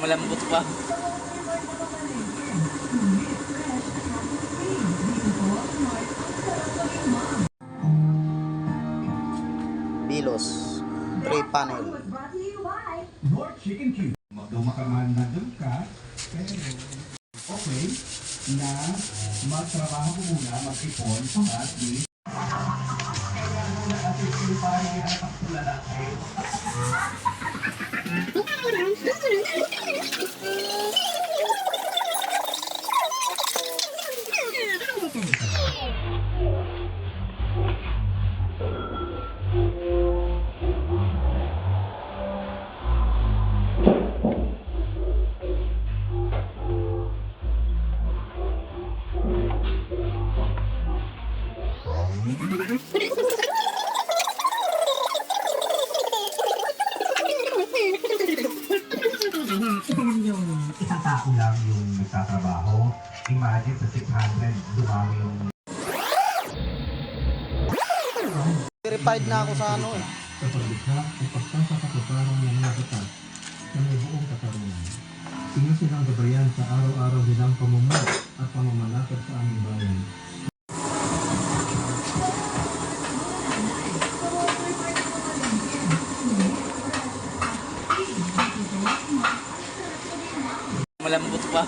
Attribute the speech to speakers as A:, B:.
A: Malambot pa. Bilos 3 panel.
B: North Chicken Cube. Magduma ka man na doon ka, pero okay na magtrabaho ko muna, mag-ipon, at least kaya muna natin siliparin yung nakapula natin. Yung isang tao lang yung nagtatrabaho, imagine sa 600, dumami yung...
A: Verified na ako sa ano eh.
B: Sa paglikha o pagpapakatutarang ng mga batas na may buong katarungan. Inyo silang gabayan sa araw-araw nilang pamumuno at pamamalakad sa aming bayan.
A: Malambot pa.